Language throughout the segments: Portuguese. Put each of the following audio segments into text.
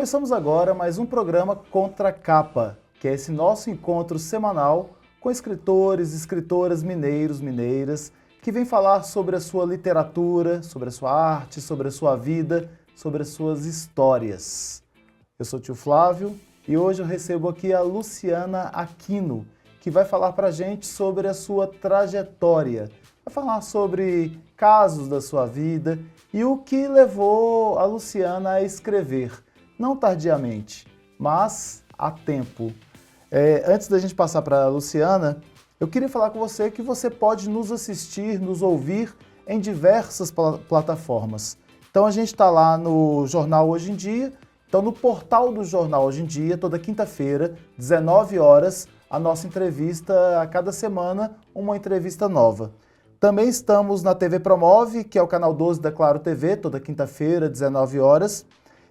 Começamos agora mais um programa Contra a Capa, que é esse nosso encontro semanal com escritores, escritoras mineiros, mineiras, que vêm falar sobre a sua literatura, sobre a sua arte, sobre a sua vida, sobre as suas histórias. Eu sou o tio Flávio e hoje eu recebo aqui a Luciana Aquino, que vai falar pra gente sobre a sua trajetória, vai falar sobre casos da sua vida e o que levou a Luciana a escrever, não tardiamente, mas a tempo. Antes da gente passar para a Luciana, eu queria falar com você que você pode nos assistir, nos ouvir em diversas plataformas. Então a gente está lá no Jornal Hoje em Dia, então no portal do Jornal Hoje em Dia, toda quinta-feira, 19 horas, a nossa entrevista, a cada semana, uma entrevista nova. Também estamos na TV Promove, que é o canal 12 da Claro TV, toda quinta-feira, 19 horas.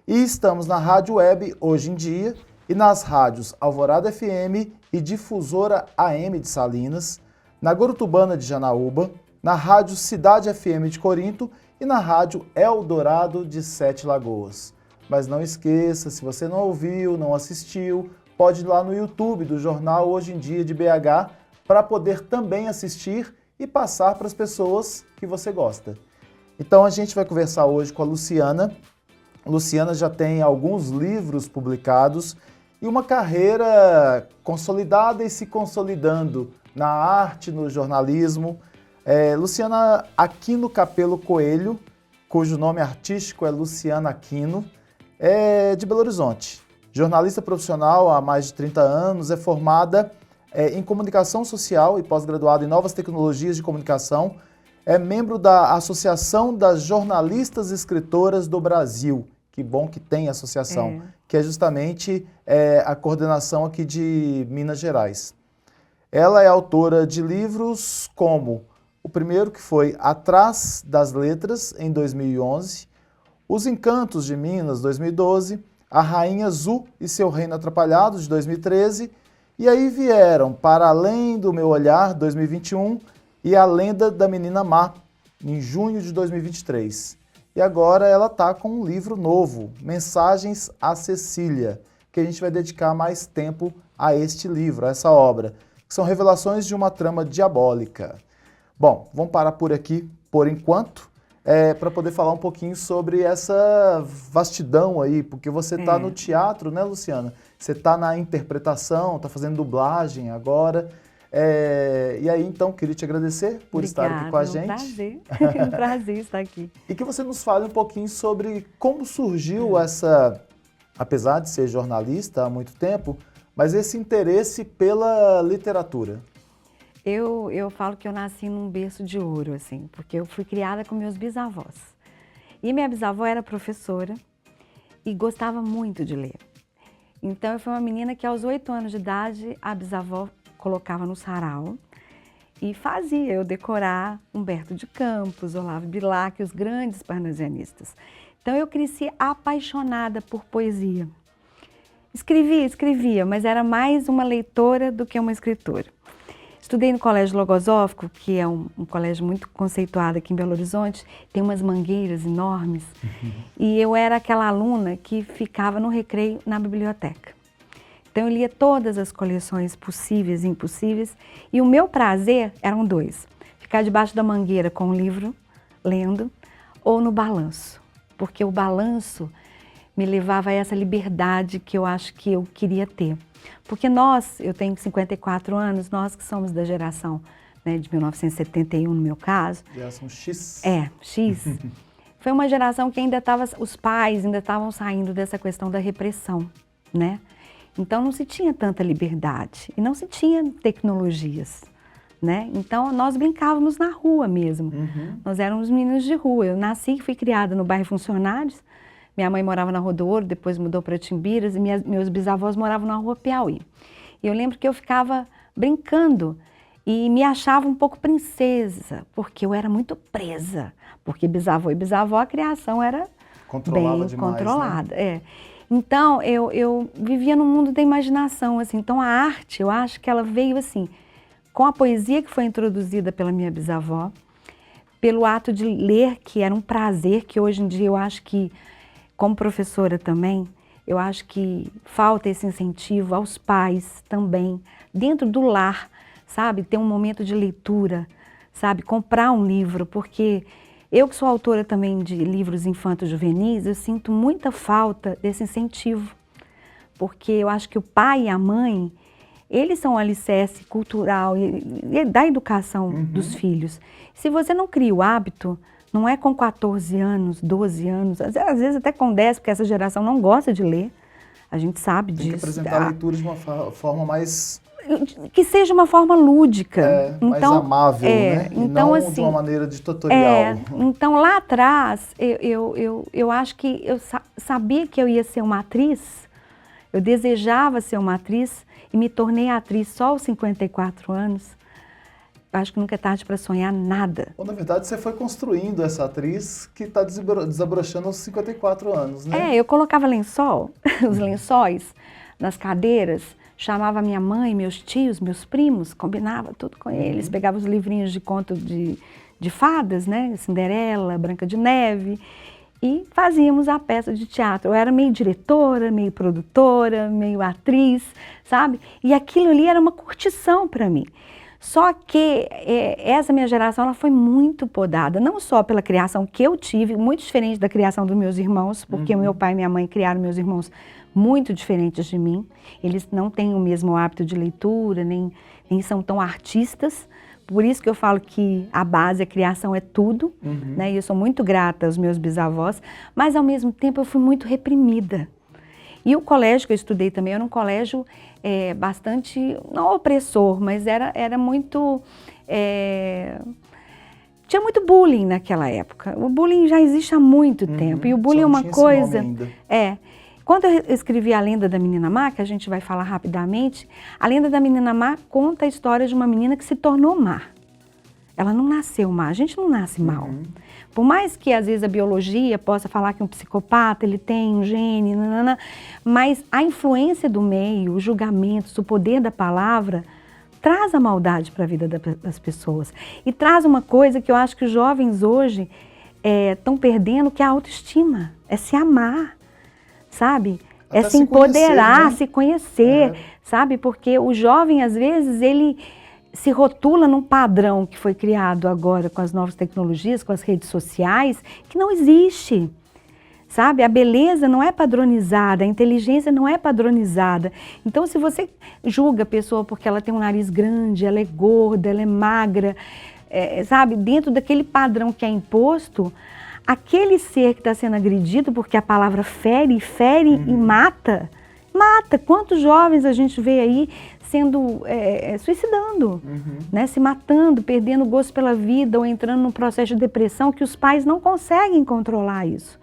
E estamos na Rádio Web Hoje em Dia e nas rádios Alvorada FM e Difusora AM de Salinas, na Gorutubana de Janaúba, na Rádio Cidade FM de Corinto e na Rádio Eldorado de Sete Lagoas. Mas não esqueça, se você não ouviu, não assistiu, pode ir lá no YouTube do Jornal Hoje em Dia de BH para poder também assistir e passar para as pessoas que você gosta. Então a gente vai conversar hoje com a Luciana. Luciana já tem alguns livros publicados e uma carreira consolidada e se consolidando na arte, no jornalismo. Luciana Aquino Capelo Coelho, cujo nome artístico é Luciana Aquino, é de Belo Horizonte. Jornalista profissional há mais de 30 anos, é formada em comunicação social e pós-graduada em novas tecnologias de comunicação, é membro da Associação das Jornalistas Escritoras do Brasil. Que bom que tem associação, que é justamente a coordenação aqui de Minas Gerais. Ela é autora de livros como o primeiro, que foi Atrás das Letras, em 2011, Os Encantos de Minas, 2012, A Rainha Zu e Seu Reino Atrapalhado, de 2013, e aí vieram Para Além do Meu Olhar, 2021, e A Lenda da Menina Má, em junho de 2023. E agora ela está com um livro novo, Mensagens a Cecília, que a gente vai dedicar mais tempo a este livro, a essa obra, que são revelações de uma trama diabólica. Bom, vamos parar por aqui por enquanto, para poder falar um pouquinho sobre essa vastidão aí, porque você está no teatro, né, Luciana? Você está na interpretação, está fazendo dublagem agora. E aí, então, queria te agradecer por estar aqui com a gente. É um prazer estar aqui. E que você nos fale um pouquinho sobre como surgiu essa, apesar de ser jornalista há muito tempo, mas esse interesse pela literatura. Eu falo que eu nasci num berço de ouro, assim, porque eu fui criada com meus bisavós. E minha bisavó era professora e gostava muito de ler. Então, eu fui uma menina que aos 8 anos de idade, a bisavó colocava no sarau e fazia eu decorar Humberto de Campos, Olavo Bilac, os grandes parnasianistas. Então eu cresci apaixonada por poesia. Escrevia, mas era mais uma leitora do que uma escritora. Estudei no Colégio Logosófico, que é um colégio muito conceituado aqui em Belo Horizonte, tem umas mangueiras enormes, e eu era aquela aluna que ficava no recreio na biblioteca. Então eu lia todas as coleções possíveis e impossíveis e o meu prazer eram dois. Ficar debaixo da mangueira com um livro, lendo, ou no balanço. Porque o balanço me levava a essa liberdade que eu acho que eu queria ter. Porque eu tenho 54 anos, nós que somos da geração, né, de 1971 no meu caso. Geração X. X. Foi uma geração que os pais ainda estavam saindo dessa questão da repressão, né? Então não se tinha tanta liberdade e não se tinha tecnologias, né? Então nós brincávamos na rua mesmo. Nós éramos meninos de rua. Eu nasci e fui criada no bairro Funcionários. Minha mãe morava na Rua do Ouro, depois mudou para Timbiras e meus bisavós moravam na Rua Piauí. E eu lembro que eu ficava brincando e me achava um pouco princesa, porque eu era muito presa. Porque bisavô e bisavó, a criação era bem demais, controlada. Né? Então, eu vivia no mundo da imaginação, assim. Então, a arte, eu acho que ela veio, assim, com a poesia que foi introduzida pela minha bisavó, pelo ato de ler, que era um prazer, que hoje em dia eu acho que, como professora também, Eu acho que falta esse incentivo aos pais também, dentro do lar, sabe? Ter um momento de leitura, sabe? Comprar um livro, porque eu que sou autora também de livros infanto-juvenis, eu sinto muita falta desse incentivo, porque eu acho que o pai e a mãe, eles são o alicerce cultural e da educação dos filhos. Se você não cria o hábito, não é com 14 anos, 12 anos, às vezes até com 10, porque essa geração não gosta de ler, a gente sabe disso. Tem que apresentar a leitura de uma forma mais... Que seja uma forma lúdica. Mais amável, né? Então, e não assim, de uma maneira de tutorial. Então, lá atrás, eu acho que eu sabia que eu ia ser uma atriz, eu desejava ser uma atriz e me tornei atriz só aos 54 anos. Eu acho que nunca é tarde para sonhar nada. Ou, na verdade, você foi construindo essa atriz que está desabrochando aos 54 anos, né? Eu colocava lençol, os lençóis, nas cadeiras, chamava minha mãe, meus tios, meus primos, combinava tudo com eles, pegava os livrinhos de conto de fadas, né? Cinderela, Branca de Neve, e fazíamos a peça de teatro. Eu era meio diretora, meio produtora, meio atriz, sabe? E aquilo ali era uma curtição para mim. Só que essa minha geração ela foi muito podada, não só pela criação que eu tive, muito diferente da criação dos meus irmãos, porque o meu pai e minha mãe criaram meus irmãos muito diferentes de mim. Eles não têm o mesmo hábito de leitura, nem são tão artistas. Por isso que eu falo que a base, a criação é tudo, né? E eu sou muito grata aos meus bisavós, mas ao mesmo tempo eu fui muito reprimida. E o colégio que eu estudei também era um colégio bastante, não opressor, mas era muito... tinha muito bullying naquela época. O bullying já existe há muito tempo. E o bullying é uma coisa... Quando eu escrevi A Lenda da Menina Má, que a gente vai falar rapidamente, A Lenda da Menina Má conta a história de uma menina que se tornou má. Ela não nasceu má, a gente não nasce mal. Por mais que às vezes a biologia possa falar que um psicopata, ele tem um gene, mas a influência do meio, os julgamentos, o poder da palavra, traz a maldade para a vida das pessoas. E traz uma coisa que eu acho que os jovens hoje estão perdendo, que é a autoestima, é se amar. Sabe? Até se empoderar, conhecer, né? se conhecer, sabe? Porque o jovem, às vezes, ele se rotula num padrão que foi criado agora com as novas tecnologias, com as redes sociais, que não existe, sabe? A beleza não é padronizada, a inteligência não é padronizada. Então, se você julga a pessoa porque ela tem um nariz grande, ela é gorda, ela é magra, sabe? Dentro daquele padrão que é imposto, aquele ser que está sendo agredido, porque a palavra fere e mata. Quantos jovens a gente vê aí sendo suicidando, né? Se matando, perdendo o gosto pela vida ou entrando num processo de depressão que os pais não conseguem controlar isso.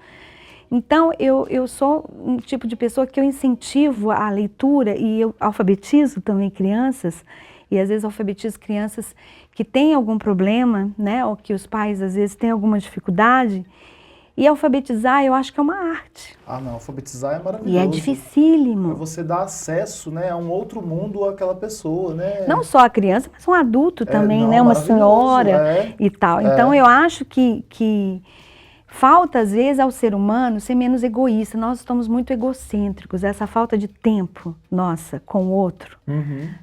Então, eu sou um tipo de pessoa que eu incentivo a leitura e eu alfabetizo também crianças, e às vezes alfabetizo crianças que têm algum problema, né, ou que os pais às vezes têm alguma dificuldade. E alfabetizar, eu acho que é uma arte. Ah, não, alfabetizar é maravilhoso. E é dificílimo. É você dar acesso, né, a um outro mundo àquela pessoa, né? Não só a criança, mas um adulto também, né, uma senhora e tal. Então, eu acho que falta, às vezes, ao ser humano ser menos egoísta. Nós estamos muito egocêntricos, essa falta de tempo nossa com o outro,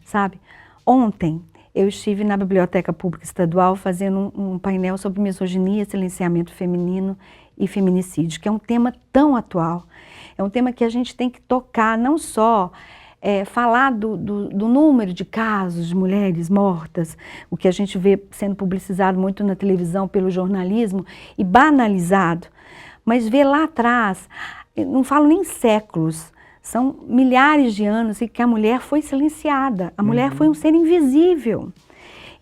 sabe? Ontem, eu estive na Biblioteca Pública Estadual fazendo um painel sobre misoginia, silenciamento feminino e feminicídio, que é um tema tão atual. É um tema que a gente tem que tocar, não só falar do número de casos de mulheres mortas, o que a gente vê sendo publicizado muito na televisão pelo jornalismo e banalizado, mas ver lá atrás, não falo nem séculos, são milhares de anos em que a mulher foi silenciada, a mulher foi um ser invisível.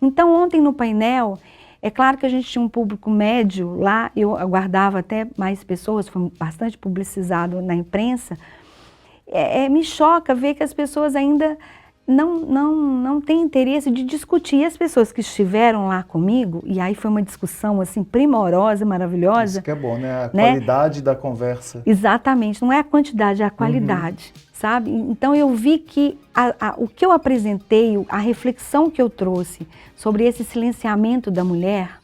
Então, ontem no painel, é claro que a gente tinha um público médio lá, eu aguardava até mais pessoas, foi bastante publicizado na imprensa. Me choca ver que as pessoas ainda não têm interesse de discutir. E as pessoas que estiveram lá comigo, e aí foi uma discussão assim primorosa, maravilhosa. Isso que é bom, né? A qualidade da conversa. Exatamente, não é a quantidade, é a qualidade, sabe? Então eu vi que o que eu apresentei, a reflexão que eu trouxe sobre esse silenciamento da mulher,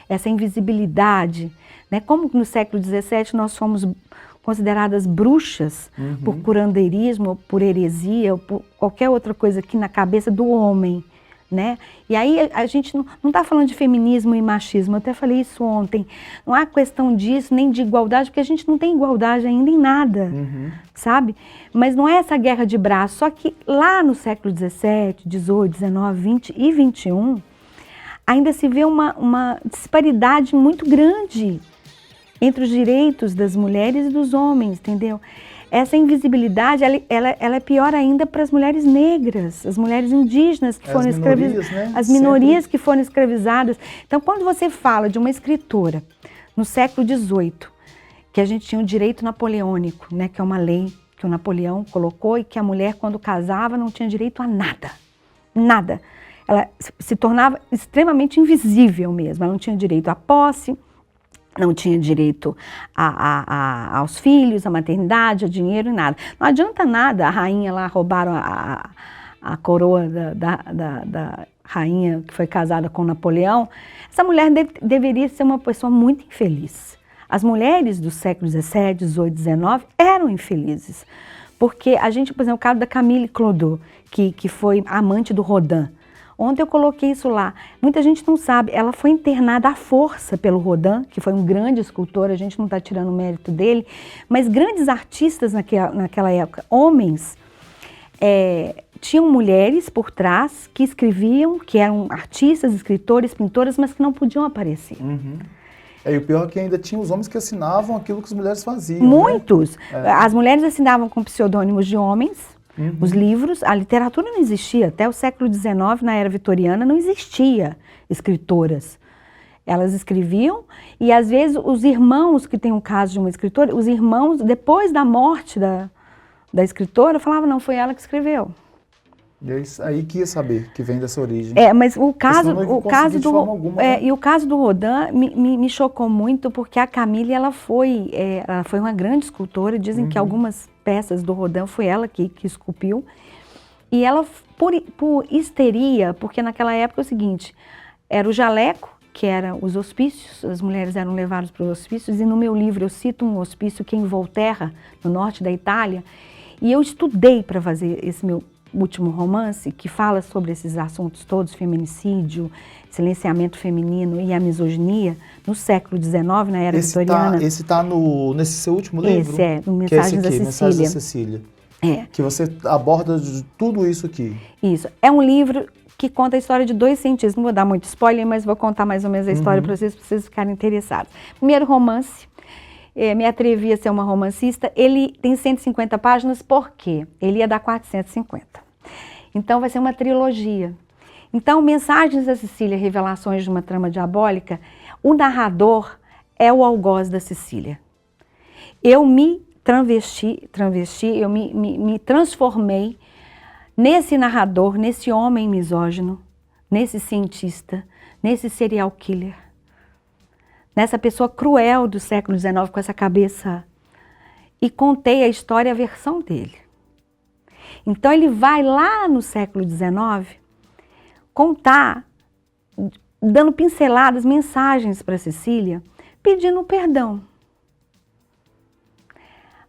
essa invisibilidade, né? Como no século XVII nós fomos consideradas bruxas por curandeirismo, por heresia, ou por qualquer outra coisa aqui na cabeça do homem, né? E aí a gente não está falando de feminismo e machismo, eu até falei isso ontem. Não há questão disso, nem de igualdade, porque a gente não tem igualdade ainda em nada, sabe? Mas não é essa guerra de braços, só que lá no século XVII, XVIII, XIX, XX e XXI, ainda se vê uma disparidade muito grande entre os direitos das mulheres e dos homens, entendeu? Essa invisibilidade, ela é pior ainda para as mulheres negras, as mulheres indígenas que foram escravizadas, né? As minorias que foram escravizadas. Então, quando você fala de uma escritora no século XVIII, que a gente tinha o direito napoleônico, né, que é uma lei que o Napoleão colocou e que a mulher, quando casava, não tinha direito a nada, nada. Ela se tornava extremamente invisível mesmo, ela não tinha direito à posse, não tinha direito aos filhos, à maternidade, a dinheiro e nada. Não adianta nada, a rainha lá, roubaram a coroa da rainha que foi casada com Napoleão. Essa mulher deveria ser uma pessoa muito infeliz. As mulheres do século XVII, XVIII, XIX eram infelizes. Porque a gente, por exemplo, o caso da Camille Claudot, que foi amante do Rodin. Ontem eu coloquei isso lá. Muita gente não sabe, ela foi internada à força pelo Rodin, que foi um grande escultor, a gente não está tirando o mérito dele, mas grandes artistas naquela época, homens, tinham mulheres por trás que escreviam, que eram artistas, escritores, pintoras, mas que não podiam aparecer. E o pior é que ainda tinha os homens que assinavam aquilo que as mulheres faziam. Muitos. Né? As mulheres assinavam com pseudônimos de homens, os livros, a literatura não existia. Até o século XIX, na era vitoriana, não existia escritoras. Elas escreviam e, às vezes, os irmãos, que tem um caso de uma escritora, os irmãos, depois da morte da escritora, falavam, não, foi ela que escreveu. E é isso aí que ia saber, que vem dessa origem. Mas o caso do Rodin me chocou muito, porque a Camille, ela foi uma grande escultora. Dizem que algumas peças do Rodin foi ela que esculpiu. E ela, por histeria, porque naquela época é o seguinte, era o jaleco, que era os hospícios, as mulheres eram levadas para os hospícios, e no meu livro eu cito um hospício que é em Volterra, no norte da Itália, e eu estudei para fazer esse meu último romance, que fala sobre esses assuntos todos, feminicídio, silenciamento feminino e a misoginia, no século XIX, na era vitoriana. Esse está nesse seu último livro? Esse no Mensagens da Cecília. Mensagens da Cecília. Que você aborda de tudo isso aqui. Isso. É um livro que conta a história de 2 cientistas. Não vou dar muito spoiler, mas vou contar mais ou menos a história para vocês ficarem interessados. Primeiro romance. Me atrevi a ser uma romancista, ele tem 150 páginas, por quê? Ele ia dar 450. Então vai ser uma trilogia. Então, Mensagens da Cecília, Revelações de uma Trama Diabólica, o narrador é o algoz da Cecília. Eu me eu me transformei nesse narrador, nesse homem misógino, nesse cientista, nesse serial killer, nessa pessoa cruel do século XIX, com essa cabeça, e contei a história, a versão dele. Então ele vai lá no século XIX contar, dando pinceladas, mensagens para Cecília, pedindo perdão.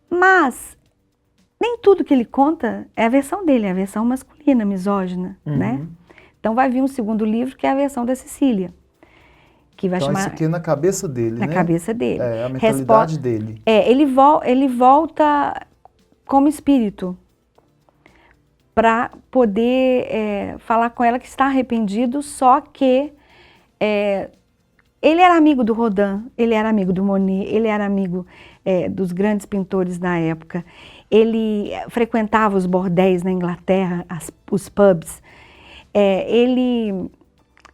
Mas nem tudo que ele conta é a versão dele, é a versão masculina, misógina, né? Então vai vir um segundo livro, que é a versão da Cecília. Que vai chamar... isso aqui é na cabeça dele, né? Na cabeça dele. A mentalidade dele. Ele volta como espírito para poder falar com ela que está arrependido, só que ele era amigo do Rodin, ele era amigo do Monet, ele era amigo dos grandes pintores da época. Ele frequentava os bordéis na Inglaterra, os pubs. Ele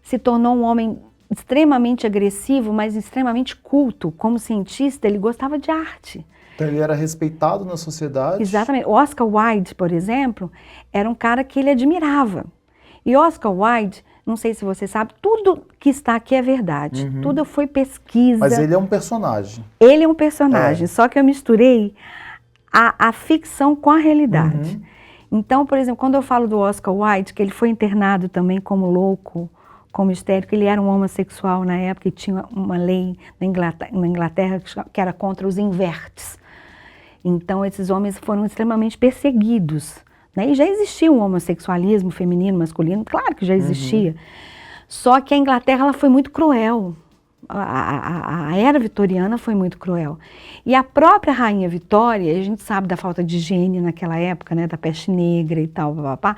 se tornou um homem extremamente agressivo, mas extremamente culto. Como cientista, ele gostava de arte. Então ele era respeitado na sociedade? Exatamente. Oscar Wilde, por exemplo, era um cara que ele admirava. E Oscar Wilde, não sei se você sabe, tudo que está aqui é verdade. Tudo foi pesquisa. Mas ele é um personagem. Ele é um personagem, só que eu misturei a ficção com a realidade. Então, por exemplo, quando eu falo do Oscar Wilde, que ele foi internado também como louco, como histérico, ele era um homossexual na época e tinha uma lei na Inglaterra que era contra os invertes. Então, esses homens foram extremamente perseguidos, né? E já existia um homossexualismo feminino, masculino, claro que já existia. Só que a Inglaterra ela foi muito cruel. A era vitoriana foi muito cruel. E a própria Rainha Vitória, a gente sabe da falta de higiene naquela época, né, da peste negra e tal, papapá.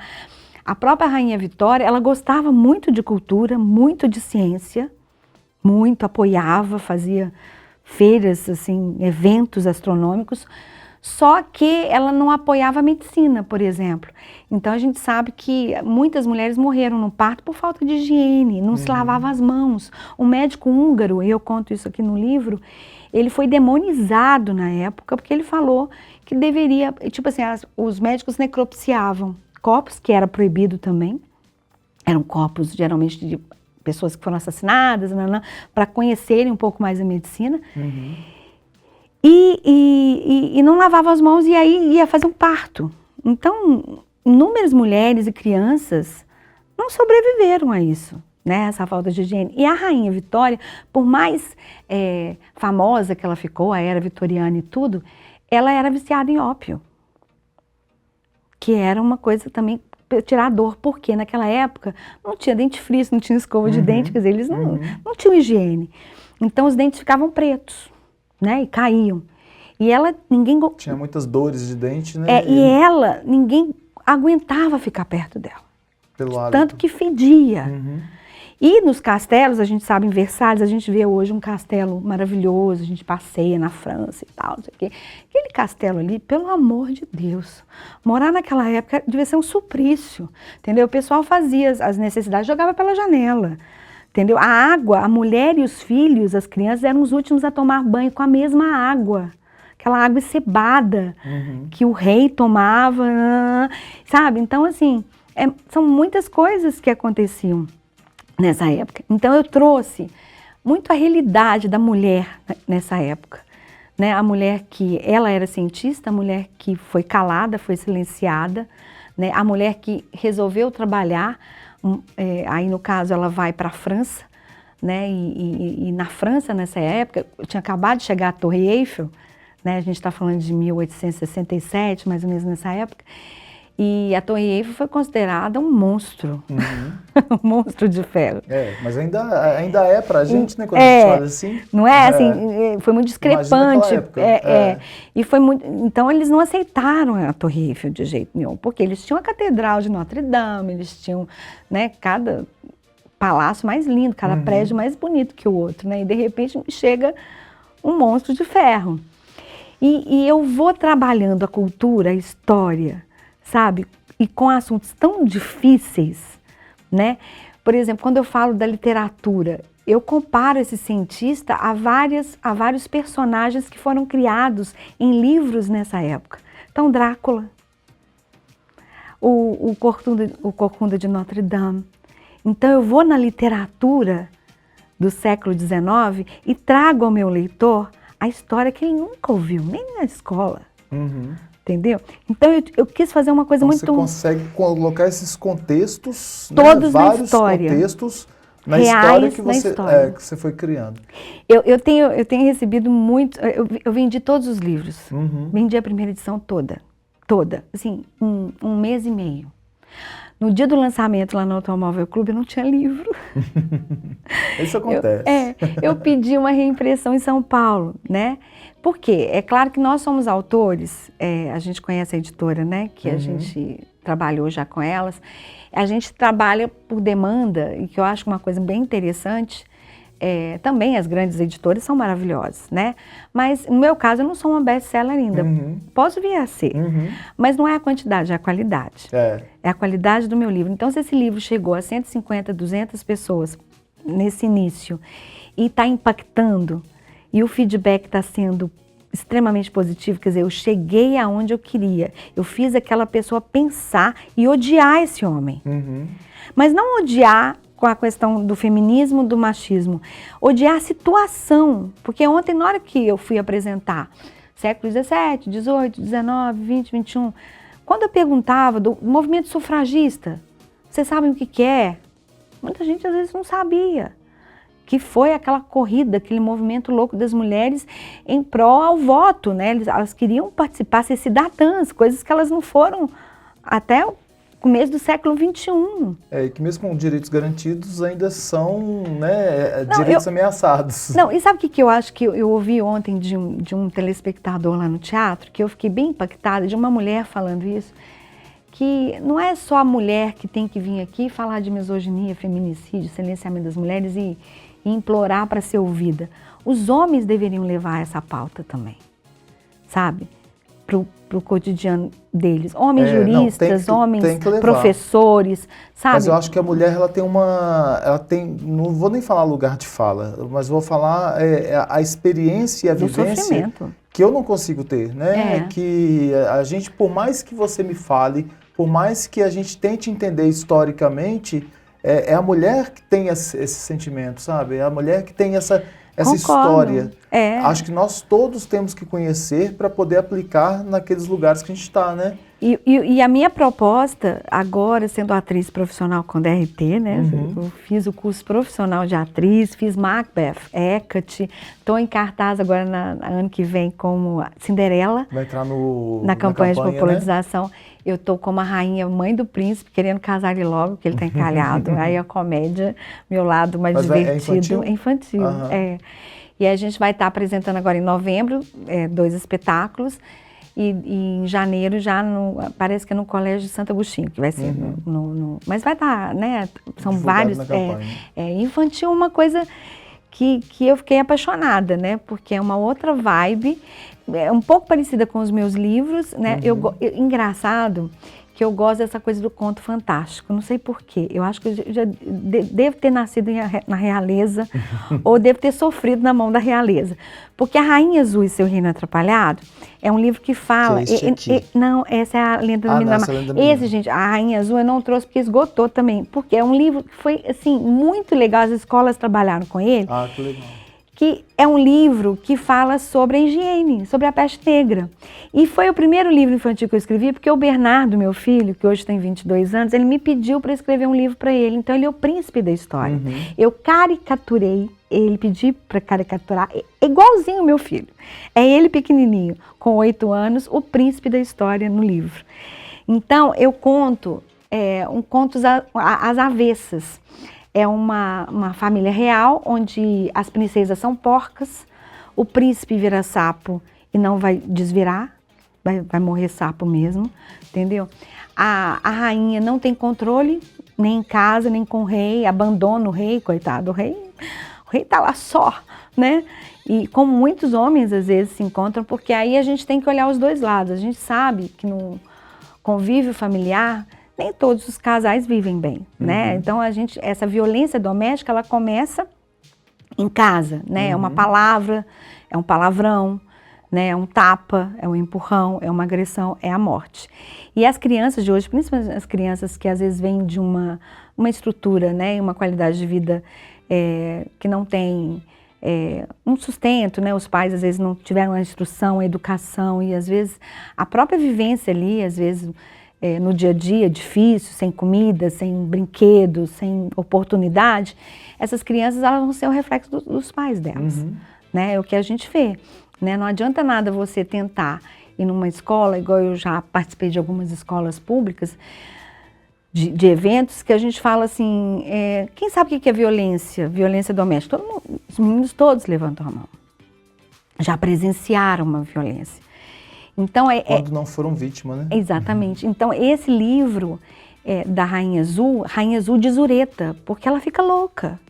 A própria Rainha Vitória, ela gostava muito de cultura, muito de ciência, muito apoiava, fazia feiras, assim, eventos astronômicos, só que ela não apoiava a medicina, por exemplo. Então a gente sabe que muitas mulheres morreram no parto por falta de higiene, não se lavava as mãos. Um médico húngaro, e eu conto isso aqui no livro, ele foi demonizado na época porque ele falou que deveria, tipo assim, os médicos necropsiavam corpos, que era proibido também, eram corpos geralmente de pessoas que foram assassinadas, para conhecerem um pouco mais a medicina. E não lavava as mãos e aí ia fazer um parto. Então, inúmeras mulheres e crianças não sobreviveram a isso, né? Essa falta de higiene. E a Rainha Vitória, por mais famosa que ela ficou, a era vitoriana e tudo, ela era viciada em ópio. Que era uma coisa também tirar a dor, porque naquela época não tinha dentifrício, não tinha escova de dente, quer dizer, eles não tinham higiene. Então os dentes ficavam pretos, né, e caíam. E ela, tinha muitas dores de dente, né? E ela, ninguém aguentava ficar perto dela. Pelo hábito. Tanto que fedia. E nos castelos, a gente sabe, em Versalhes, a gente vê hoje um castelo maravilhoso, a gente passeia na França e tal, não sei o quê. Aquele castelo ali, pelo amor de Deus, morar naquela época devia ser um suplício, entendeu? O pessoal fazia as necessidades, jogava pela janela, entendeu? A água, a mulher e os filhos, as crianças, eram os últimos a tomar banho com a mesma água. Aquela água encebada que o rei tomava, sabe? Então, assim, são muitas coisas que aconteciam nessa época. Então eu trouxe muito a realidade da mulher nessa época, né? A mulher que, ela era cientista, a mulher que foi calada, foi silenciada, né? A mulher que resolveu trabalhar, aí no caso ela vai para a França, né? E na França nessa época, eu tinha acabado de chegar à Torre Eiffel, né? A gente está falando de 1867, mais ou menos nessa época. E a Torre Eiffel foi considerada um monstro, um monstro de ferro. Mas ainda é pra gente, né, quando a gente fala assim. Não é, assim, foi muito discrepante. E foi muito, então eles não aceitaram a Torre Eiffel de jeito nenhum, porque eles tinham a Catedral de Notre Dame, eles tinham, né, cada palácio mais lindo, cada prédio mais bonito que o outro, né, e de repente chega um monstro de ferro. E eu vou trabalhando a cultura, a história, sabe? E com assuntos tão difíceis, né? Por exemplo, quando eu falo da literatura, eu comparo esse cientista a vários personagens que foram criados em livros nessa época. Então, Drácula, o Corcunda de Notre Dame. Então, eu vou na literatura do século XIX e trago ao meu leitor a história que ele nunca ouviu, nem na escola. Entendeu? Então eu quis fazer uma coisa muito... Você consegue colocar esses contextos, todos, né, na vários história. Contextos na Reais história que você foi criando. Eu tenho recebido muito... Eu vendi todos os livros. Vendi a primeira edição toda. Assim, um mês e meio. No dia do lançamento lá no Automóvel Clube, eu não tinha livro. Isso acontece. Eu pedi uma reimpressão em São Paulo, né? Por quê? É claro que nós somos autores, a gente conhece a editora, né? Que a gente trabalhou já com elas. A gente trabalha por demanda, e que eu acho uma coisa bem interessante. Também as grandes editoras são maravilhosas, né? Mas no meu caso eu não sou uma best-seller ainda. Posso vir a ser, mas não é a quantidade, é a qualidade. É a qualidade do meu livro. Então, se esse livro chegou a 150, 200 pessoas nesse início e está impactando, e o feedback está sendo extremamente positivo, quer dizer, eu cheguei aonde eu queria. Eu fiz aquela pessoa pensar e odiar esse homem. Mas não odiar com a questão do feminismo, do machismo. Odiar a situação. Porque ontem, na hora que eu fui apresentar século XVII, XVIII, XIX, XX, XXI, quando eu perguntava do movimento sufragista, vocês sabem o que é? Muita gente às vezes não sabia. que foi aquela corrida, aquele movimento louco das mulheres em prol ao voto, né? Elas queriam participar, ser cidadãs, coisas que elas não foram até o começo do século XXI. E que mesmo com direitos garantidos ainda são, né, direitos ameaçados. Não, e sabe o que eu acho que eu ouvi ontem de um telespectador lá no teatro, que eu fiquei bem impactada, de uma mulher falando isso, que não é só a mulher que tem que vir aqui falar de misoginia, feminicídio, silenciamento das mulheres e implorar para ser ouvida. Os homens deveriam levar essa pauta também, sabe? Para o cotidiano deles. Homens juristas, homens professores, sabe? Mas eu acho que a mulher, ela tem, não vou nem falar lugar de fala, mas vou falar a experiência e a vivência sofrimento que eu não consigo ter, né? Que a gente, por mais que você me fale, por mais que a gente tente entender historicamente, é a mulher que tem esse sentimento, sabe? É a mulher que tem essa história. Acho que nós todos temos que conhecer para poder aplicar naqueles lugares que a gente está, né? E a minha proposta, agora sendo atriz profissional com DRT, né? Eu fiz o curso profissional de atriz, fiz Macbeth, Hecate, estou em cartaz agora ano que vem como Cinderela. Vai entrar na campanha de popularização. Né? Eu estou como a rainha, mãe do príncipe, querendo casar ele logo, porque ele está encalhado. Aí a comédia, meu lado mais divertido. É infantil? E a gente vai estar apresentando agora em novembro 2 espetáculos. E em janeiro já parece que é no Colégio de Santo Agostinho, que vai ser mas vai estar, né? São vários. Infantil é uma coisa que eu fiquei apaixonada, né? Porque é uma outra vibe, é um pouco parecida com os meus livros, né? Engraçado que eu gosto dessa coisa do conto fantástico, não sei porquê. Eu acho que eu já devo ter nascido na realeza ou devo ter sofrido na mão da realeza. Porque A Rainha Azul e Seu Reino Atrapalhado é um livro que fala... não, essa é a Lenda do Menino da Mar. Esse, gente, A Rainha Azul eu não trouxe porque esgotou também. Porque é um livro que foi, assim, muito legal. As escolas trabalharam com ele. Que legal. Que é um livro que fala sobre a higiene, sobre a peste negra. E foi o primeiro livro infantil que eu escrevi, porque o Bernardo, meu filho, que hoje tem 22 anos, ele me pediu para escrever um livro para ele. Então ele é o príncipe da história. Eu caricaturei, ele pediu para caricaturar, igualzinho o meu filho. É ele pequenininho, com 8 anos, o príncipe da história no livro. Então eu conto contos às avessas. É uma família real, onde as princesas são porcas, o príncipe vira sapo e não vai desvirar, vai morrer sapo mesmo, entendeu? A rainha não tem controle, nem em casa, nem com o rei, abandona o rei, coitado, o rei tá lá só, né? E como muitos homens às vezes se encontram, porque aí a gente tem que olhar os dois lados, a gente sabe que no convívio familiar, nem todos os casais vivem bem, né? Então essa violência doméstica, ela começa em casa, né? É uma palavra, é um palavrão, né? É um tapa, é um empurrão, é uma agressão, é a morte. E as crianças de hoje, principalmente as crianças que às vezes vêm de uma estrutura, né? E uma qualidade de vida que não tem um sustento, né? Os pais às vezes não tiveram a instrução, a educação e às vezes a própria vivência ali, às vezes no dia a dia, difícil, sem comida, sem brinquedos, sem oportunidade, essas crianças elas vão ser o reflexo dos pais delas, né? É o que a gente vê, né? Não adianta nada você tentar ir numa escola, igual eu já participei de algumas escolas públicas, de eventos que a gente fala assim, quem sabe o que é violência doméstica? Os meninos todos levantam a mão, já presenciaram uma violência. Então, quando não foram vítimas, né? Exatamente. Então, esse livro da Rainha Azul diz Zureta, porque ela fica louca.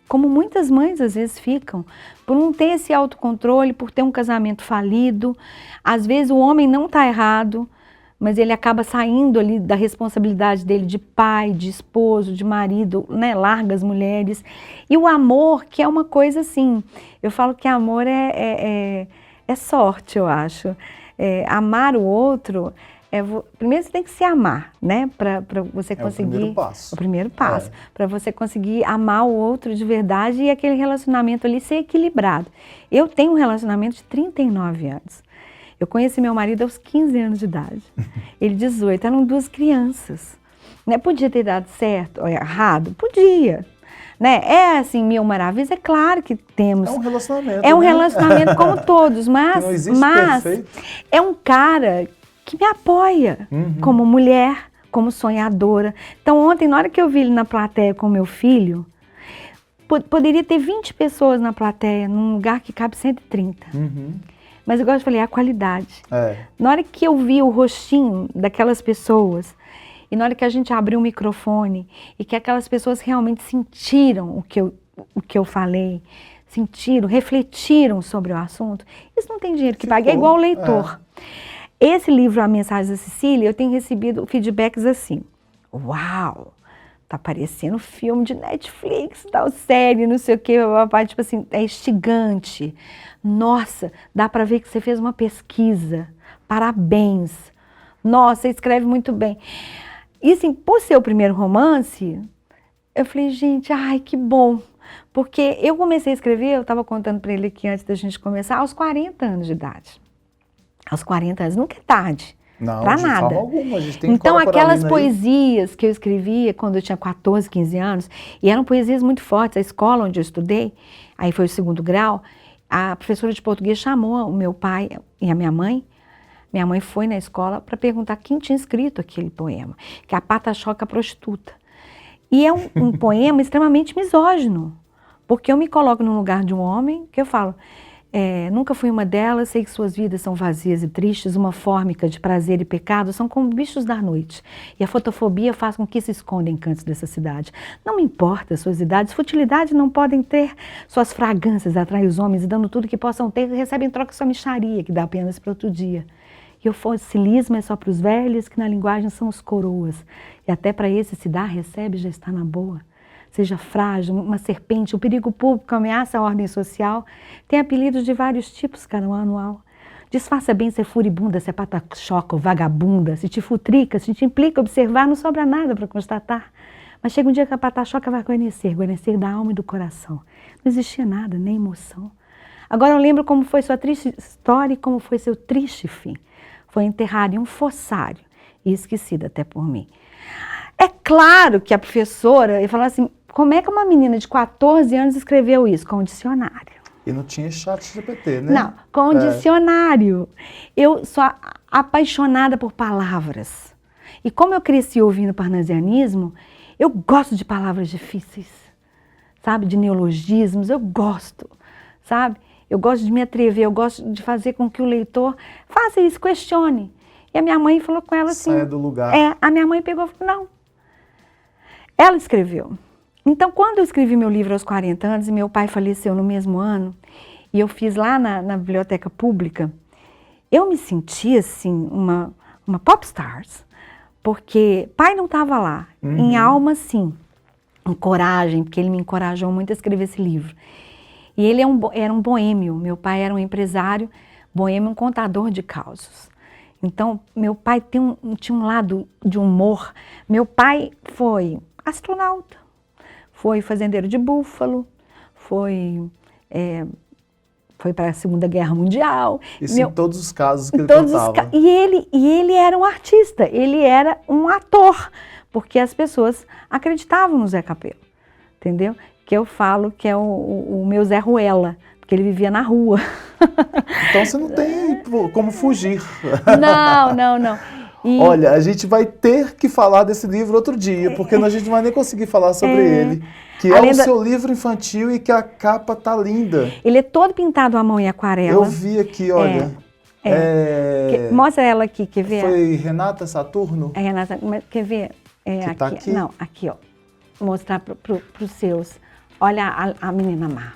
Como muitas mães às vezes ficam, por não ter esse autocontrole, por ter um casamento falido. Às vezes o homem não está errado, mas ele acaba saindo ali da responsabilidade dele de pai, de esposo, de marido, né? Larga as mulheres. E o amor, que é uma coisa assim, eu falo que amor é sorte, eu acho. Amar o outro, primeiro você tem que se amar, né? Para você conseguir. O primeiro passo. O primeiro passo. Para você conseguir amar o outro de verdade e aquele relacionamento ali ser equilibrado. Eu tenho um relacionamento de 39 anos. Eu conheci meu marido aos 15 anos de idade. Ele 18, eram 2 crianças. Né? Podia ter dado certo ou errado? Podia. né? É assim, mil maravilhas? É claro que temos. É um relacionamento, É um né? relacionamento como todos, mas, Que não existe perfeito. é um cara que me apoia como mulher, como sonhadora. Então ontem, na hora que eu vi ele na plateia com meu filho, poderia ter 20 pessoas na plateia, num lugar que cabe 130. Mas igual eu falei, é a qualidade. Na hora que eu vi o rostinho daquelas pessoas, e na hora que a gente abriu o microfone, e que aquelas pessoas realmente sentiram o que eu falei, sentiram, refletiram sobre o assunto, isso não tem dinheiro que pague, é igual o leitor. Esse livro, A Mensagem da Cecília, eu tenho recebido feedbacks assim, uau, tá parecendo filme de Netflix, tal série, não sei o quê, tipo assim, é instigante. Nossa, dá para ver que você fez uma pesquisa, parabéns. Nossa, você escreve muito bem. E assim, por ser o primeiro romance, eu falei, gente, ai, que bom. Porque eu comecei a escrever, eu estava contando para ele aqui antes da gente começar, aos 40 anos de idade. Aos 40 anos, nunca é tarde. Não, pra de nada. forma alguma. A gente tem Então, aquelas aí. poesias que eu escrevia quando eu tinha 14, 15 anos, e eram poesias muito fortes. A escola onde eu estudei, aí foi o 2º grau, a professora de português chamou o meu pai e a minha mãe. Minha mãe foi na escola para perguntar quem tinha escrito aquele poema, que é a Pata-Choca Prostituta. E é um poema extremamente misógino, porque eu me coloco no lugar de um homem, que eu falo, nunca fui uma delas, sei que suas vidas são vazias e tristes, uma fórmica de prazer e pecado, são como bichos da noite. E a fotofobia faz com que se escondam em cantos dessa cidade. Não me importa suas idades, futilidade não podem ter, suas fragrâncias atraem os homens e dando tudo que possam ter, recebem em troca sua mixaria, que dá apenas para outro dia. E o fossilismo é só para os velhos, que na linguagem são os coroas. E até para esse se dá, recebe, já está na boa. Seja frágil, uma serpente, o perigo público ameaça a ordem social, tem apelidos de vários tipos, cada um anual. Disfarça bem ser furibunda, se é pata-choca ou vagabunda, se te futrica, se te implica observar, não sobra nada para constatar. Mas chega um dia que a pata-choca vai conhecer da alma e do coração. Não existia nada, nem emoção. Agora eu lembro como foi sua triste história e como foi seu triste fim. Foi enterrada em um fossário e esquecida até por mim. É claro que a professora ia falar assim, como é que uma menina de 14 anos escreveu isso? Com um dicionário. E não tinha ChatGPT, né? Não, com um dicionário. Eu sou apaixonada por palavras. E como eu cresci ouvindo parnasianismo, eu gosto de palavras difíceis, sabe? De neologismos, eu gosto, sabe? Eu gosto de me atrever, eu gosto de fazer com que o leitor faça isso, questione. E a minha mãe falou com ela assim... Saia do lugar. A minha mãe pegou e falou, não. Ela escreveu. Então, quando eu escrevi meu livro aos 40 anos, e meu pai faleceu no mesmo ano, e eu fiz lá na biblioteca pública, eu me senti, assim, uma popstars, porque pai não estava lá, em alma, sim, em coragem, porque ele me encorajou muito a escrever esse livro. E ele era um boêmio, meu pai era um empresário, boêmio, um contador de causos. Então, meu pai tinha um lado de humor. Meu pai foi astronauta, foi fazendeiro de búfalo, foi para a Segunda Guerra Mundial. Isso em todos os casos que ele contava. E ele era um artista, ele era um ator, porque as pessoas acreditavam no Zé Capelo, entendeu? Que eu falo que é o meu Zé Ruela, porque ele vivia na rua. Então você não tem como fugir. Não. Olha, a gente vai ter que falar desse livro outro dia, porque a gente não vai nem conseguir falar sobre ele. Que é o seu livro infantil e que a capa tá linda. Ele é todo pintado à mão em aquarela. Eu vi aqui, olha. Mostra ela aqui, quer ver? Foi Renata Saturno? É, Renata, quer ver? Que tá aqui? Não, aqui, ó. Mostrar pros seus. Olha a menina má.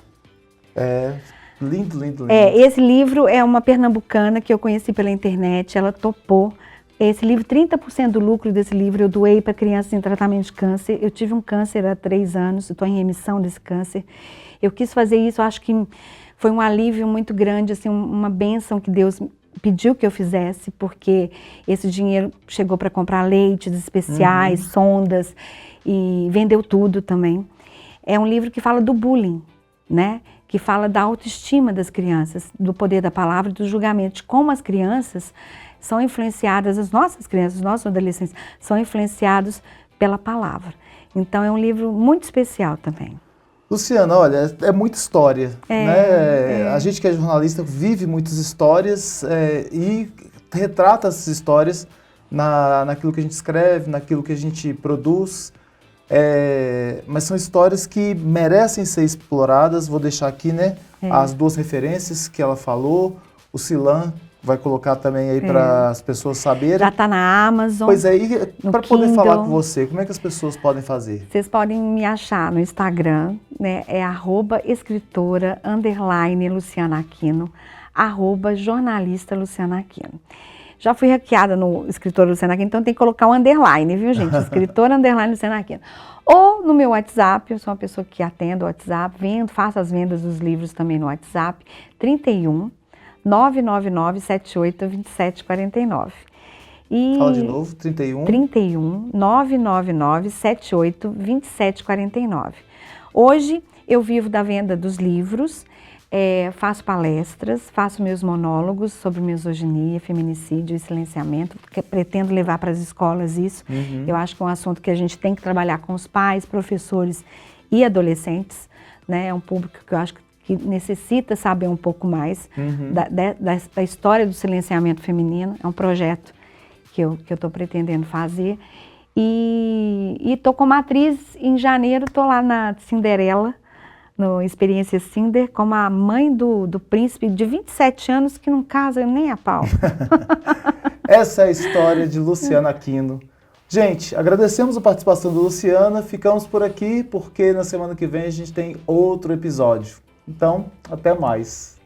Lindo, lindo, lindo. Esse livro é uma pernambucana que eu conheci pela internet, ela topou. Esse livro, 30% do lucro desse livro eu doei para crianças em tratamento de câncer. Eu tive um câncer há 3 anos, estou em remissão desse câncer. Eu quis fazer isso, eu acho que foi um alívio muito grande, assim, uma bênção que Deus pediu que eu fizesse, porque esse dinheiro chegou para comprar leites especiais, sondas, e vendeu tudo também. É um livro que fala do bullying, né? Que fala da autoestima das crianças, do poder da palavra e do julgamento, de como as crianças são influenciadas, as nossas crianças, os nossos adolescentes, são influenciados pela palavra. Então é um livro muito especial também. Luciana, olha, é muita história, né? É. A gente que é jornalista vive muitas histórias e retrata essas histórias naquilo que a gente escreve, naquilo que a gente produz. Mas são histórias que merecem ser exploradas. Vou deixar aqui, né, as duas referências que ela falou. O Cilan vai colocar também aí para as pessoas saberem. Já está na Amazon. Pois é, e para poder Kindle. falar com você, como é que as pessoas podem fazer? Vocês podem me achar no Instagram, né? É @escritora_Luciana Aquino, @jornalista Luciana Aquino. Já fui hackeada no escritora Luciana Aquino, então tem que colocar um underline, viu, gente? Escritora Luciana Aquino. Ou no meu WhatsApp, eu sou uma pessoa que atendo o WhatsApp, faço as vendas dos livros também no WhatsApp, 31 999 78 27 49. Fala de novo, 31 999 78 27 49. Hoje eu vivo da venda dos livros, faço palestras, faço meus monólogos sobre misoginia, feminicídio e silenciamento, que pretendo levar para as escolas isso. Eu acho que é um assunto que a gente tem que trabalhar com os pais, professores e adolescentes, né? É um público que eu acho que necessita saber um pouco mais da história do silenciamento feminino. É um projeto que eu estou pretendendo fazer. E estou como atriz, em janeiro, estou lá na Cinderela, no Experiência Cinder, como a mãe do príncipe de 27 anos que não casa nem a pau. Essa é a história de Luciana Aquino. Gente, agradecemos a participação da Luciana, ficamos por aqui porque na semana que vem a gente tem outro episódio. Então, até mais.